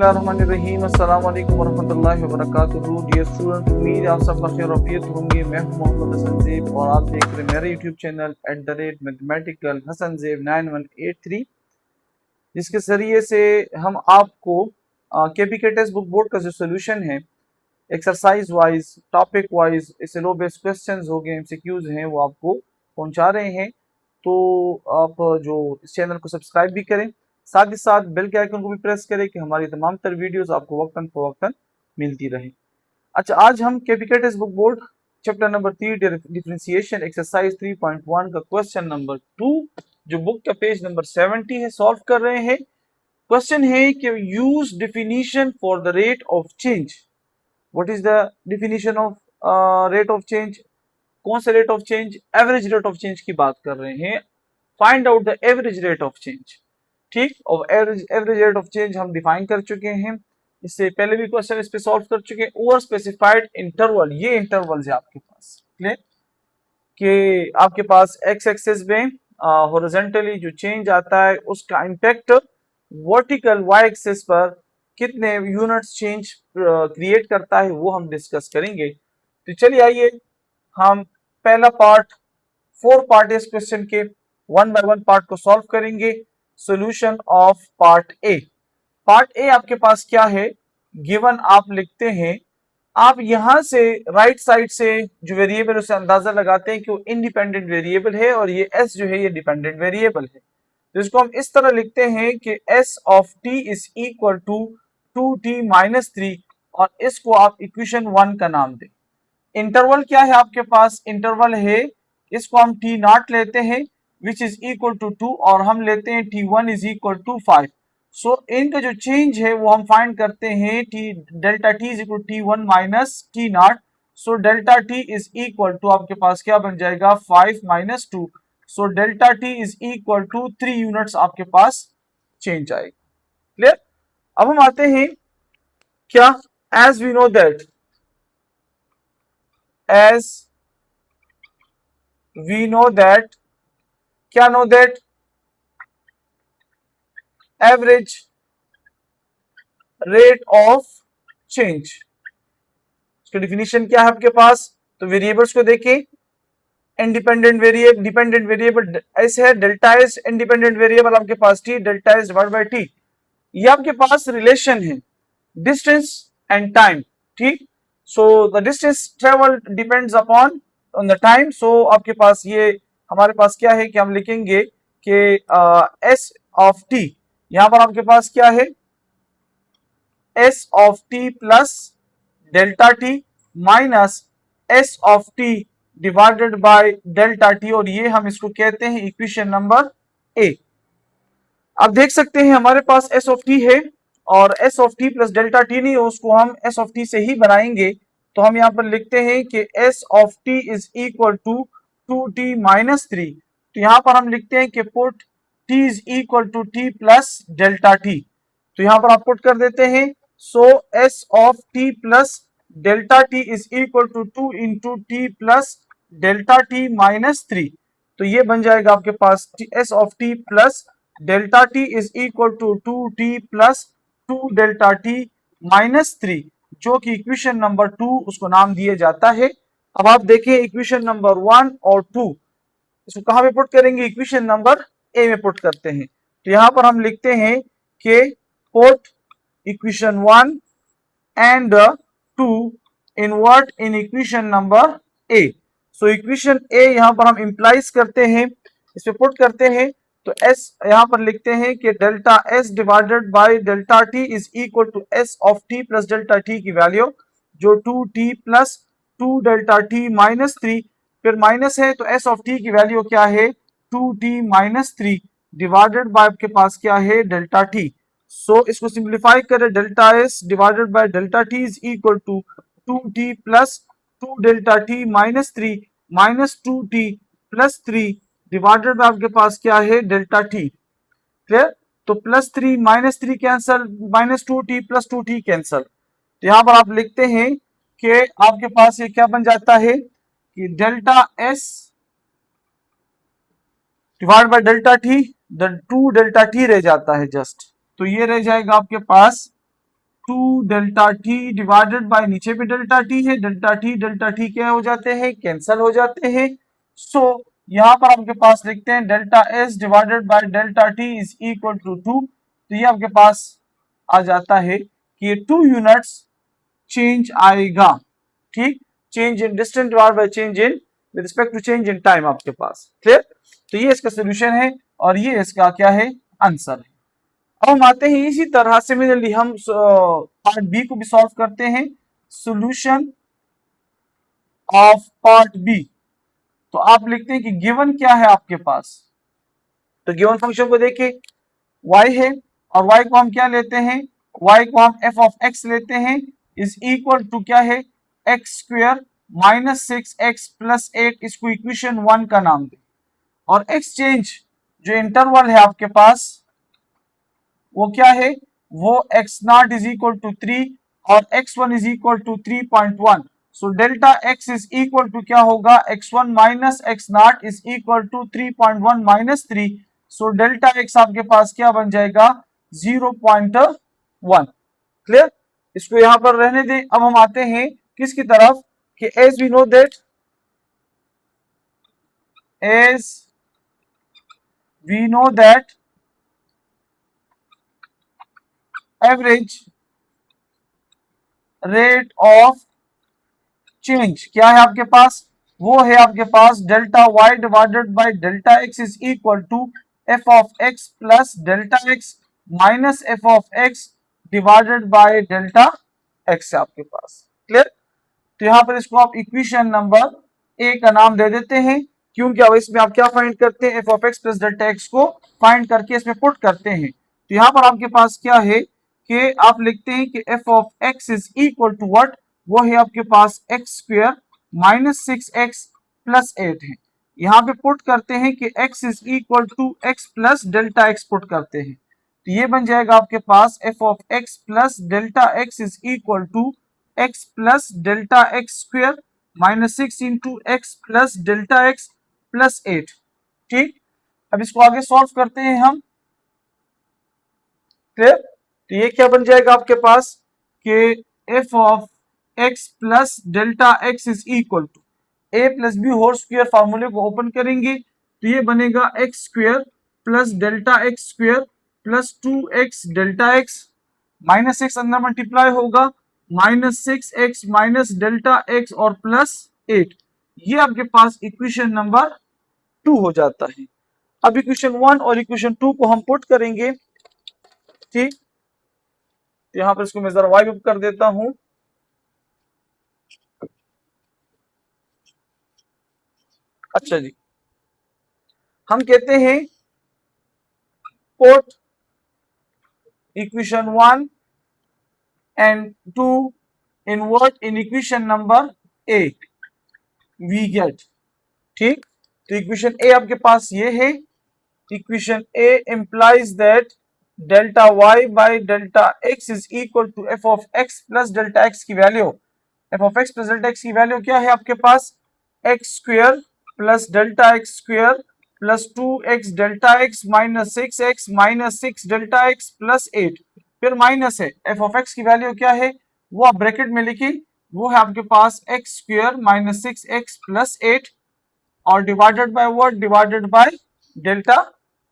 रहीम अस्सलाम वालेकुम वरहमतुल्लाहि वबरकातुहू। डियर स्टूडेंट, उम्मीद है आप सब खैरियत होंगे। मैं हूं मोहम्मद हसन ज़ेब और आप देख रहे हैं मेरे YouTube channel @mathematical Hasan Zeb 9183, जिसके ज़रिए से हम आपको केपीके टेक्स्ट बुक बोर्ड का जो सोल्यूशन है एक्सरसाइज वाइज, टॉपिक वाइज, लो बेस्ड क्वेश्चंस हो गए, एमसीक्यूज हैं, वो आपको पहुंचा रहे हैं। तो आप जो इस चैनल को सब्सक्राइब भी करें, साथ ही साथ बेल के आइकन को भी प्रेस करें कि हमारी तमाम तर वीडियोस आपको वक्तन फवक्तन मिलती रहे। अच्छा, आज हम KPK text book board chapter number 3 differentiation exercise 3.1 का क्वेश्चन नंबर 2, जो बुक का पेज नंबर 70 है, सॉल्व कर रहे हैं। क्वेश्चन है कि use definition for the rate of change. What is the definition of rate of change? कौन सा rate of change? Average rate of change की बात कर रहे हैं। Find out the average rate of change. ठीक, और एवरेज रेट ऑफ चेंज हम डिफाइन कर चुके हैं, इससे पहले भी क्वेश्चन इस पे सॉल्व कर चुके हैं। ओवर स्पेसिफाइड इंटरवल, ये इंटरवल है आपके पास, क्लियर, कि आपके पास एक्स एक्सिस में हॉरिजॉन्टली जो चेंज आता है उसका इंपैक्ट वर्टिकल वाई एक्सिस पर कितने यूनिट्स चेंज क्रिएट करता है, वो हम डिस्कस करेंगे। तो चलिए आइए हम पहला पार्ट, 4 पार्ट इस क्वेश्चन के, 1 बाय 1 पार्ट को सॉल्व करेंगे। Solution of part A. Part A आपके पास क्या है गिवन, आप लिखते हैं, आप यहां से राइट साइड से जो वेरिएबल उसे अंदाजा लगाते हैं कि वो इंडिपेंडेंट वेरिएबल है और ये एस जो है ये डिपेंडेंट वेरिएबल है। तो इसको हम इस तरह लिखते हैं कि S of T is equal to 2t-3, और इसको आप इक्वेशन 1 का नाम दें। इंटरवल क्या है आपके पास? इंटरवल है, इसको हम टी नॉट लेते हैं विच इज इक्वल टू 2, और हम लेते हैं t1 इज इक्वल टू 5। सो इनका जो चेंज है वो हम फाइंड करते हैं, t delta T is equal t1 minus t naught. So delta T is equal to आपके पास क्या बन जाएगा? 5 माइनस 2। So delta T is equal to 3 units आपके पास चेंज आएगा। क्लियर? अब हम आते हैं क्या, as we know that, as we know that, क्या know that? Average rate of change. इसका डिफिनीशन क्या है आपके पास? तो वेरिएबल्स को देखें, इंडिपेंडेंट वेरिएबल, डिपेंडेंट वेरिएबल ऐसे है, डेल्टा एस इंडिपेंडेंट वेरिएबल आपके पास T, delta S divide by T, ये आपके पास रिलेशन है डिस्टेंस एंड टाइम। ठीक, so the distance travel depends upon on the time. So आपके पास ये हमारे पास क्या है कि हम लिखेंगे कि एस ऑफ टी, यहां पर आपके पास क्या है? S of T plus delta T minus S of t divided by delta T, और ये हम इसको कहते हैं इक्वेशन नंबर ए। आप देख सकते हैं हमारे पास एस ऑफ टी है और S of T plus delta T नहीं है, उसको हम एस ऑफ टी से ही बनाएंगे। तो हम यहाँ पर लिखते हैं कि S of T is equal to 2t-3। तो यहाँ पर हम लिखते हैं कि put t is equal to T plus delta T. तो यहाँ पर आप पुट कर देते हैं, so S of T plus delta T is equal to 2 into T plus delta T minus 3। तो ये बन जाएगा आपके पास S of T plus delta T is equal to 2t plus 2 delta T minus 3, जो कि इक्वेशन नंबर 2 उसको नाम दिया जाता है। अब आप देखें इक्वेशन नंबर 1 और 2, इसको कहां पे पुट करेंगे? इक्वेशन नंबर ए में पुट करते हैं। तो यहां पर हम लिखते हैं कि put equation 1 and 2 in what in equation number A. So equation A यहां पर हम इंप्लाइज करते हैं, इस पे पुट करते हैं। तो एस यहां पर लिखते हैं कि delta s divided by delta T is equal to s of T plus delta T की वैल्यू, जो 2t plus 2 delta T minus 3, फिर माइनस है तो एस ऑफ टी की वैल्यू क्या है? 2t माइनस 3 डिवाइडेड बाय आपके पास क्या है? Delta T. सो इसको सिंप्लीफाई करें, delta s divided by delta T is equal to 2t plus 2 delta T minus 3 minus 2t plus 3 divided by आपके पास क्या है? Delta t. क्लियर? तो plus 3 minus 3 cancel, minus 2t plus 2t cancel. तो यहां पर आप लिखते हैं कि आपके पास ये क्या बन जाता है कि delta S divide by delta T, 2 delta T रह जाता है जस्ट। तो ये रह जाएगा आपके पास two delta T divided by, नीचे भी डेल्टा टी है, डेल्टा टी क्या हो जाते हैं, कैंसल हो जाते हैं। सो यहाँ पर आपके पास लिखते हैं delta s divided by delta T is equal to 2। तो ये आपके पास आ जाता है कि ये 2 यूनिट्स चेंज आएगा, ठीक, change in distance divided by change in with respect to change in time आपके पास, क्लियर। तो ये इसका सोल्यूशन है और ये इसका क्या है, आंसर है। अब हम आते हैं इसी तरह सिमिलरली हम पार्ट बी को भी सॉल्व करते हैं, सॉल्यूशन ऑफ पार्ट बी। तो आप लिखते हैं कि गिवन क्या है आपके पास, तो गिवन फंक्शन को देखिए y है और y को हम क्या लेते हैं, y को हम f ऑफ x लेते हैं इज इक्वल टू क्या है, x square minus 6x plus 8, इसको इक्वेशन 1 का नाम दे। और एक्सचेंज जो इंटरवल है आपके पास वो क्या है, वो x0 इज इक्वल टू 3 और x1 is equal to 3.1। So delta x is equal to क्या होगा, x1 minus x0 is equal to 3.1 minus 3। So delta x आपके पास क्या बन जाएगा, 0.1, क्लियर। इसको यहां पर रहने दें। अब हम आते हैं किसकी तरफ, कि as we know that, as we know that average rate of change क्या है आपके पास, वो है आपके पास delta y divided by delta x is equal to f of x plus delta x minus f of x divided by delta x है आपके पास, क्लियर। तो यहां पर इसको आप इक्वेशन नंबर ए का नाम दे देते हैं, क्योंकि अब इसमें आप क्या फाइंड करते हैं, f of x plus delta x को फाइंड करके इसमें पुट करते हैं। तो यहां पर आपके पास क्या है कि आप लिखते हैं कि f of x is equal to what, वो है आपके पास X square minus 6x plus 8 है। यहाँ पे पुट करते हैं कि x is equal to x plus delta x put करते हैं। तो ये बन जाएगा आपके पास f of x plus delta x is equal to x plus delta x square minus 6 into X plus delta x plus 8, ठीक। अब इसको आगे सॉल्व करते हैं हम, क्लियर। तो ये क्या बन जाएगा आपके पास कि f of x plus delta x is equal to a plus b whole square, फार्मूले को ओपन करेंगे तो ये बनेगा x square plus delta x square plus 2x delta x minus 6 अंदर मल्टीप्लाई होगा, minus 6x minus delta x और plus 8। ये आपके पास इक्वेशन नंबर 2 हो जाता है। अब इक्वेशन 1 और इक्वेशन 2 को हम पुट करेंगे, ठीक। यहां पर इसको मैं जरा वाइप अप कर देता हूं। अच्छा जी, हम कहते हैं put equation 1 and 2 in what, in equation number a, we get, ठीक। तो इक्वेशन ए आपके पास ये है, equation A implies that delta y by delta x is equal to f of x plus delta x की value, f of x plus delta x की value क्या है आपके पास, x square plus delta x square plus 2x delta x minus 6x minus 6 delta x plus 8, फिर minus है f of x की value क्या है, वो आप ब्रैकेट में लिखिए, वो है आपके पास x square minus 6x plus 8 और divided by what, divided by delta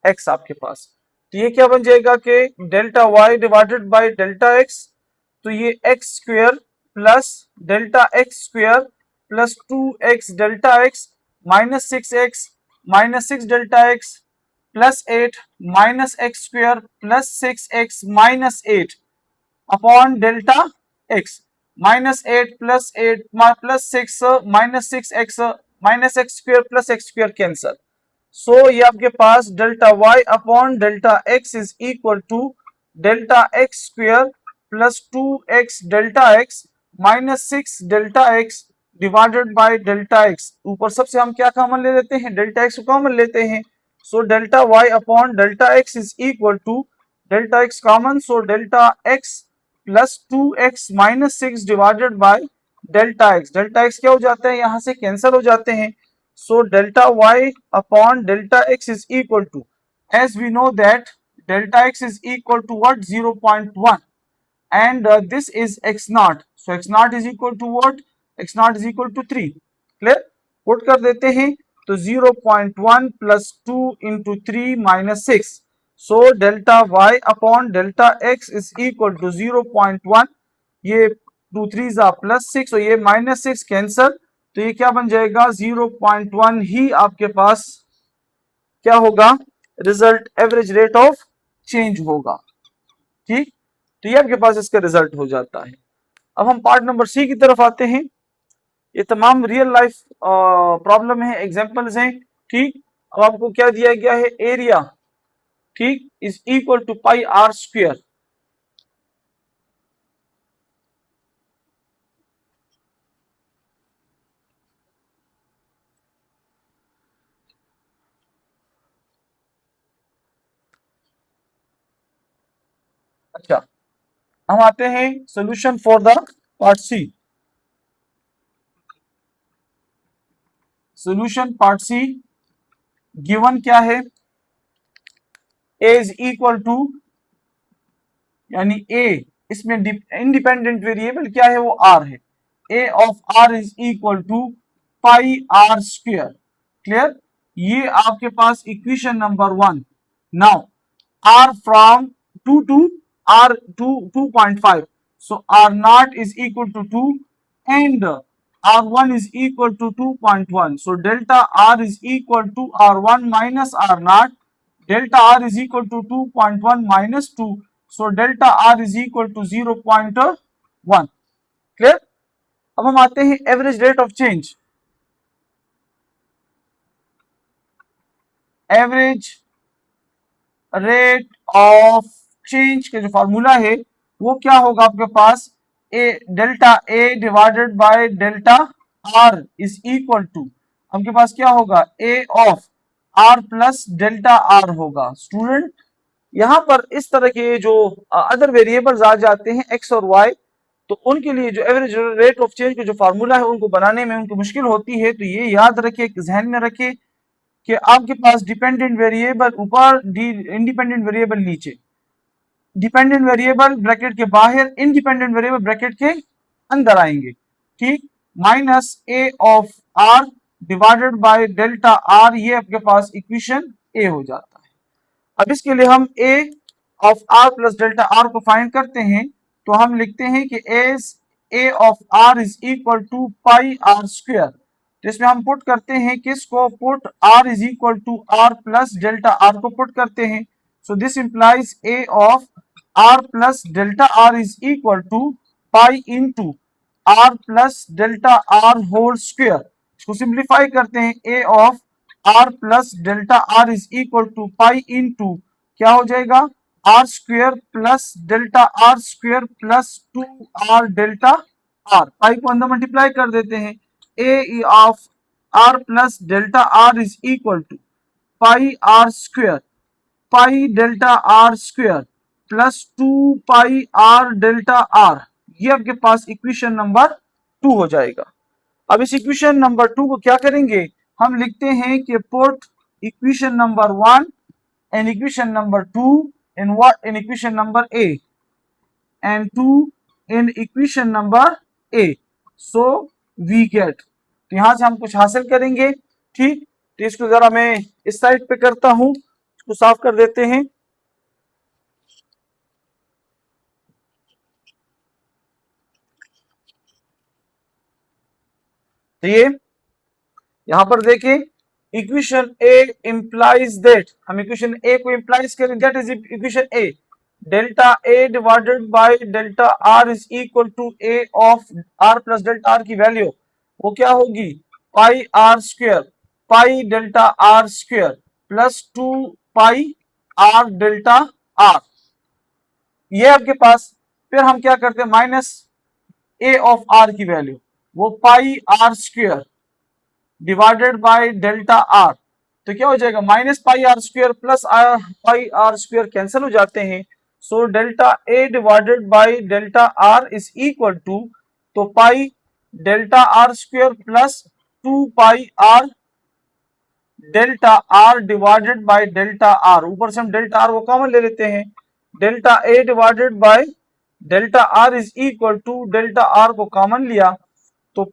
x आपके पास। तो ये क्या बन जाएगा कि delta y divided by delta x, तो ये x square plus delta x square plus 2x delta x minus 6x minus 6 delta x plus 8 minus x square plus 6x minus 8 upon delta x, minus 8 plus 8 plus 6 minus 6x minus x square plus x square cancel. So ये आपके पास delta y upon delta x is equal to delta x square plus 2x delta x minus 6 delta x divided by delta x। ऊपर सबसे हम क्या common ले लेते हैं, डेल्टा x को कॉमन लेते हैं। So delta y upon delta x is equal to delta x common, so delta x plus 2x minus 6 divided by delta x। Delta x क्या हो जाता है, यहां से कैंसिल हो जाते हैं। So delta y upon delta x is equal to, as we know that delta x is equal to what, 0.1, and this is x naught. So x naught is equal to what? X naught is equal to 3. Clear? Put कर देते हैं तो 0.1 plus 2 into 3 minus 6. So delta y upon delta x is equal to 0.1. ये 2 3s are plus 6, so ये minus 6 cancel, तो ये क्या बन जाएगा 0.1 ही आपके पास क्या होगा, result average rate of change होगा। ठीक, तो ये आपके पास इसका रिजल्ट हो जाता है। अब हम पार्ट नंबर सी की तरफ आते हैं। ये तमाम रियल लाइफ प्रॉब्लम है, एग्जांपल्स हैं। ठीक, अब आपको क्या दिया गया है, एरिया, ठीक, is equal to pi are square. अच्छा, हम आते हैं solution for the part c. Solution part c given क्या है, ए इज इक्वल टू, यानी ए इसमें इंडिपेंडेंट वेरिएबल क्या है, वो आर है। A of R is equal to pi are square. Clear? ये आपके पास equation number 1। Now R from 2 to r 2.5, so r naught is equal to 2 and r1 is equal to 2.1, so delta r is equal to r1 minus r naught. Delta r is equal to 2.1 minus 2, so delta r is equal to 0.1. Clear? अब हम आते हैं average rate of change. Average rate of change का जो formula है वो क्या होगा आपके पास, A delta A divided by delta are is equal to, आपके पास क्या होगा, A of R plus delta R होगा। स्टूडेंट, यहां पर इस तरह के जो अदर वेरिएबल्स आ जाते हैं एक्स और वाई, तो उनके लिए जो एवरेज रेट ऑफ चेंज का जो फार्मूला है उनको बनाने में उनको मुश्किल होती है। तो ये याद रखिए, जहन में रखिए कि आपके पास डिपेंडेंट वेरिएबल ऊपर, इंडिपेंडेंट वेरिएबल नीचे, डिपेंडेंट वेरिएबल ब्रैकेट के बाहर, इंडिपेंडेंट वेरिएबल ब्रैकेट के अंदर आएंगे। ठीक, minus A of r divided by delta are, ये आपके पास इक्वेशन ए हो जाता है। अब इसके लिए हम A of R plus delta are को फाइंड करते हैं, तो हम लिखते हैं कि as A of R is equal to pi are square. तो इसमें हम पुट करते हैं किसको, put R is equal to R plus delta are को पुट करते हैं। So this implies A of R plus delta are is equal to pi into R plus delta R whole square. इसको simplify करते हैं, A of R plus delta are is equal to pi into क्या हो जाएगा, R square plus delta R square plus 2 R delta R. Pi को अंदर multiply कर देते हैं, A of R plus delta are is equal to pi are square, pi delta R square plus 2 pi R delta are. ये आपके पास equation number 2 हो जाएगा। अब इस इक्वेशन नंबर 2 को क्या करेंगे, हम लिखते हैं कि put equation number 1 and equation number 2 in what, in equation number a and 2 in equation number A, so we get. तो यहां से हम कुछ हासिल करेंगे। ठीक, तो इसको जरा मैं इस साइड पे करता हूं, इसको साफ कर देते हैं। तो ये यहां पर देखें, इक्वेशन ए इंप्लाइज दैट, हम इक्वेशन ए को इंप्लाइज करें, that is equation A, delta A divided by delta are is equal to A of R plus delta R की वैल्यू वो क्या होगी, pi are square, pi delta R square plus 2 pi R delta are. ये आपके पास, फिर हम क्या करते हैं, माइनस ए ऑफ आर की वैल्यू वो pi are square divided by delta R, तो क्या हो जाएगा, minus pi are square plus pi are square cancel हो जाते हैं। So delta A divided by delta are is equal to, तो pi delta R square plus 2 pi R delta R divided by delta R. ऊपर से हम delta R को common ले लेते हैं, delta A divided by delta are is equal to, delta are को common लिया तो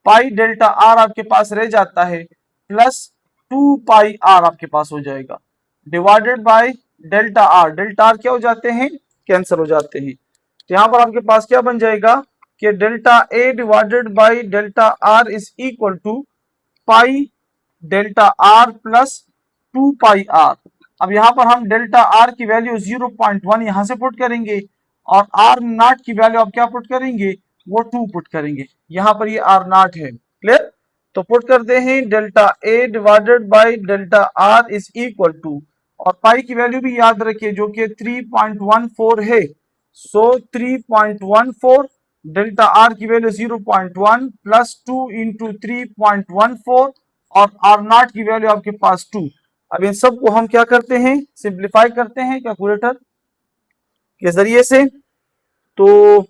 पाई डेल्टा आर आपके पास रह जाता है, प्लस 2 पाई आर आपके पास हो जाएगा, डिवाइडेड बाय डेल्टा आर क्या हो जाते हैं, कैंसिल हो जाते हैं। तो यहां पर आपके पास क्या बन जाएगा कि delta A divided by delta are is equal to pi delta r plus 2 pi r. अब यहां पर हम डेल्टा आर की वैल्यू 0.1 यहां से पुट करेंगे और आर नॉट की वैल्यू आप क्या पुट करेंगे, वो 2 पुट करेंगे। यहां पर ये आर नॉट है, क्लियर। तो पुट करते हैं delta A divided by delta are is equal to, और पाई की वैल्यू भी याद रखिए जो कि 3.14 है। सो 3.14 डेल्टा आर की वैल्यू 0.1 प्लस 2 इंटू 3.14 और आर नॉट की वैल्यू आपके पास 2। अब इन सब को हम क्या करते हैं, सिंप्लीफाई करते हैं कैलकुलेटर के जरिए से। तो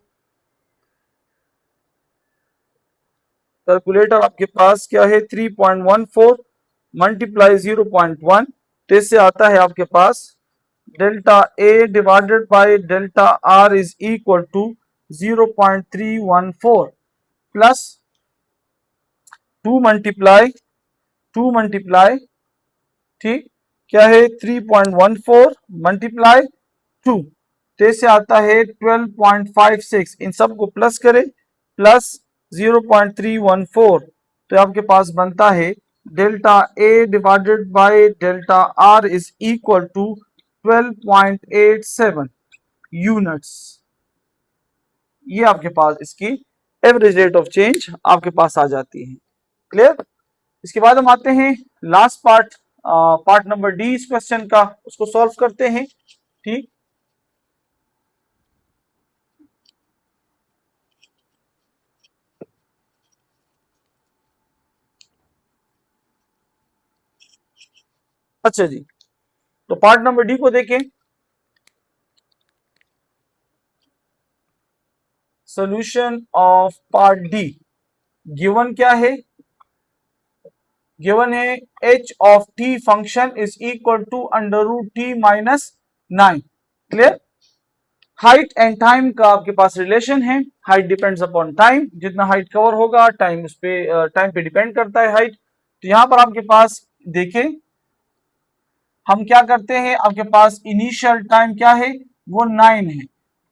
कैलकुलेटर आपके पास क्या है, 3.14 मल्टीप्लाई 0.1, तो इससे आता है आपके पास delta A divided by delta are is equal to 0.314 plus 2 multiply ठीक क्या है 3.14 मल्टीप्लाई 2, तो इससे आता है 12.56। इन सब को प्लस करें, प्लस 0.314, तो आपके पास बनता है delta A divided by delta are is equal to 12.87 units. ये आपके पास इसकी एवरेज रेट ऑफ चेंज आपके पास आ जाती है, क्लियर। इसके बाद हम आते हैं लास्ट पार्ट नंबर डी इस क्वेश्चन का, उसको सॉल्व करते हैं, ठीक। अच्छा जी, तो पार्ट नंबर डी को देखें। Solution of part d given क्या है, गिवन है h of t function is equal to under root T minus 9, clear. Height and time का आपके पास रिलेशन है, हाइट डिपेंड्स अपॉन टाइम, जितना हाइट कवर होगा टाइम उस पे टाइम पे डिपेंड करता है हाइट। तो यहां पर आपके पास देखें हम क्या करते हैं, आपके पास इनिशियल टाइम क्या है वो 9 है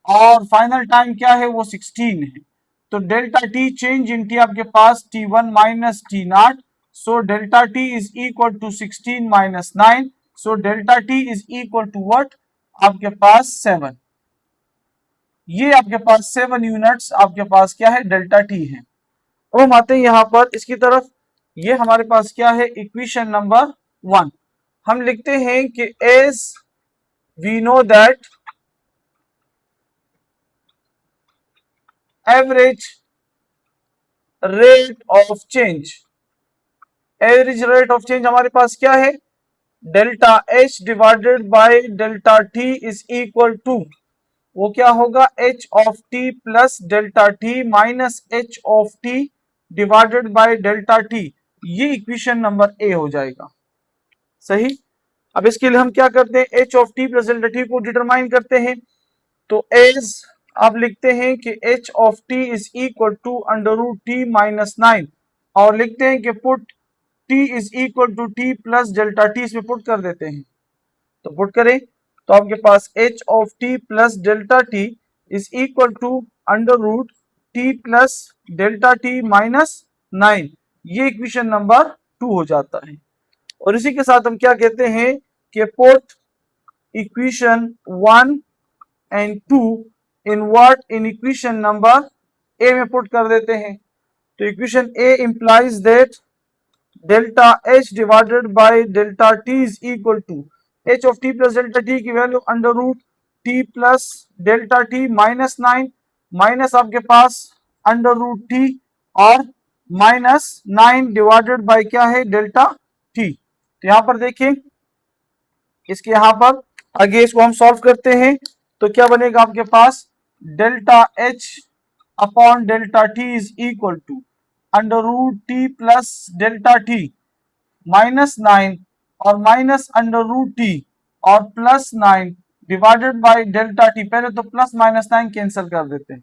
और फाइनल टाइम क्या है वो 16 है। तो delta t change in t आपके पास t1 minus t naught, so delta T is equal to 16 minus 9, so delta T is equal to what, आपके पास 7। ये आपके पास 7 यूनिट्स आपके पास क्या है, डेल्टा टी है। अब हम आते हैं यहां पर इसकी तरफ, ये हमारे पास क्या है, इक्वेशन नंबर 1। हम लिखते हैं कि as we know that average rate of change, average rate of change हमारे पास क्या है, delta H divided by delta T is equal to, वो क्या होगा, h of T plus delta T minus h of t divided by delta t. ये equation number a हो जाएगा, सही। अब इसके लिए हम क्या करते हैं, H of T plus delta T को डिटरमाइन करते हैं। तो एज आप लिखते हैं कि H of T is equal to under root T minus 9, और लिखते हैं कि put T is equal to T plus delta T, इसमें पुट कर देते हैं। तो पुट करें तो आपके पास H of T plus delta T is equal to under root T plus delta T minus 9, ये इक्वेशन नंबर 2 हो जाता है। और इसी के साथ हम क्या कहते हैं कि put equation 1 and 2 in what, in equation number A में पुट कर देते हैं। तो equation A implies that delta H divided by delta T is equal to H of T plus delta T की value under root T plus delta T minus 9, minus आपके पास under root T और minus 9 divided by क्या है, delta T. तो यहां पर देखिए इसके यहां पर आगे इसको हम सॉल्व करते हैं तो क्या बनेगा आपके पास, delta H upon delta T is equal to under root T plus delta T minus 9 और माइनस अंडर रूट टी और plus 9 divided by delta T. पहले तो प्लस माइनस साइन कैंसिल कर देते हैं।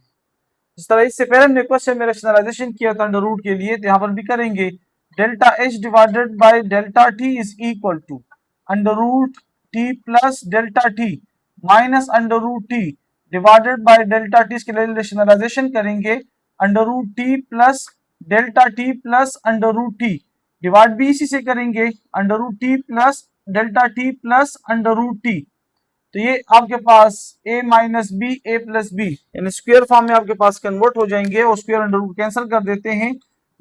इस तरह इससे पहले हमने क्वेश्चन में रैशनलाइजेशन किया था अंडर रूट के लिए, तो यहाँ पर भी करेंगे। Delta H divided by delta T is equal to under root T plus delta T minus under root t divided by delta t. इसके लिए रैशनलाइजेशन करेंगे, under root T plus delta t plus under root t, divide भी इसी से करेंगे, under root T plus delta t plus under root t. तो ये आपके पास a minus b a plus b यानी स्क्वायर फॉर्म में आपके पास कन्वर्ट हो जाएंगे और स्क्वायर अंडर रूट कैंसिल कर देते हैं।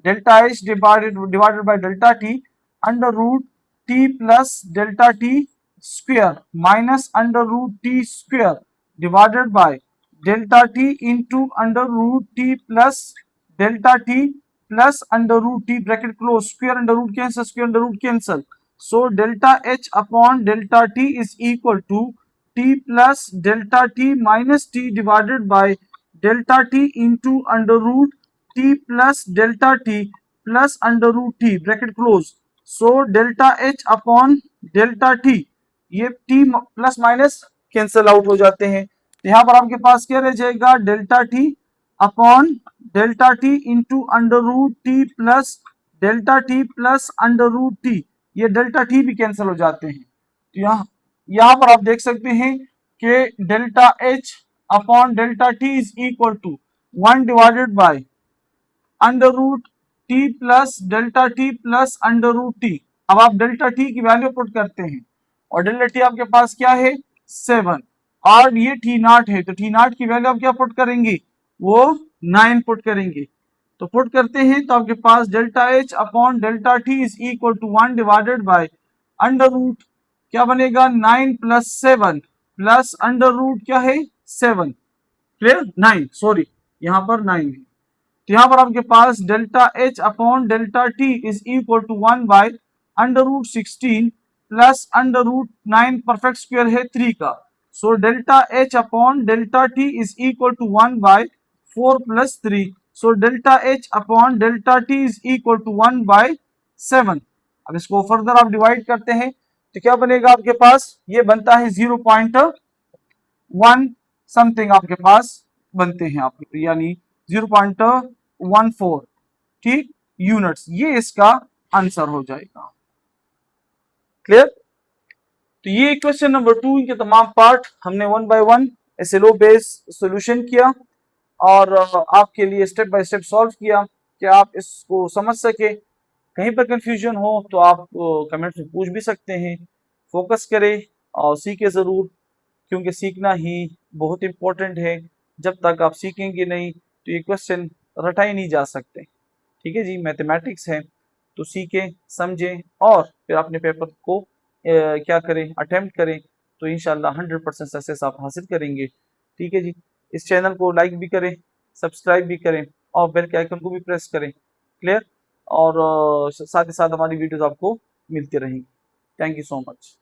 Delta H divided by delta t under root T plus delta t square minus under root t square divided by delta t into under root T plus delta t plus under root t bracket close, square under root cancel, square under root cancel. So delta H upon delta T is equal to t plus delta t minus t divided by delta t into under root t plus delta t plus under root t bracket close। so delta h upon delta t, ये t plus minus cancel out हो जाते हैं। यहाँ पर आपके पास क्या रह जाएगा, delta t upon delta t into under root t plus delta t plus under root t, ये डेल्टा t भी कैंसिल हो जाते हैं। तो यहाँ पर आप देख सकते हैं कि delta H upon delta T is equal to 1 divided by under root T plus delta t plus under root t. अब आप डेल्टा टी की वैल्यू पुट करते हैं और डेल्टा टी आपके पास क्या है 7 और ये टी नॉट है, तो टी नॉट की वैल्यू आप क्या पुट करेंगे, वो 9 पुट करेंगे। तो पुट करते हैं तो आपके पास delta H upon delta T is equal to 1 divided by under root क्या बनेगा 9 प्लस 7 प्लस अंडर रूट क्या है 7, क्लियर 9, सॉरी यहाँ पर 9 है। तो यहाँ पर आपके पास delta H upon delta T is equal to 1 by under root 16 plus under root 9 perfect square है 3 का। So delta H upon delta T is equal to 1 by 4 plus 3। So delta H upon delta T is equal to 1 by 7। अब इसको further आप divide करते हैं तो क्या बनेगा आपके पास, ये बनता है 0.1 समथिंग आपके पास बनते हैं आपके, यानी 0.14 ठीक यूनिट्स, ये इसका आंसर हो जाएगा। क्लियर। तो ये क्वेश्चन नंबर 2 के तमाम पार्ट हमने 1 बाय 1 एसएलओ बेस सॉल्यूशन किया और आपके लिए स्टेप बाय स्टेप सॉल्व किया कि आप इसको समझ सके। कहीं पर कंफ्यूजन हो तो आप कमेंट्स में पूछ भी सकते हैं। फोकस करें और सीखे ज़रूर, क्योंकि सीखना ही बहुत इंपॉर्टेंट है। जब तक आप सीखेंगे नहीं तो ये क्वेश्चन रटा ही नहीं जा सकते। ठीक है जी, मैथमेटिक्स है तो सीखें समझें और फिर अपने पेपर को क्या करें, अटेम्प्ट करें, तो इंशाल्लाह 100% सक्सेस आप हासिल करेंगे। ठीक है जी, इस चैनल को लाइक भी करें, सब्सक्राइब भी करें और बेल के आइकन को भी प्रेस करें। क्लियर। और साथ ही साथ हमारी वीडियोस आपको मिलती रहेंगी। Thank you so much.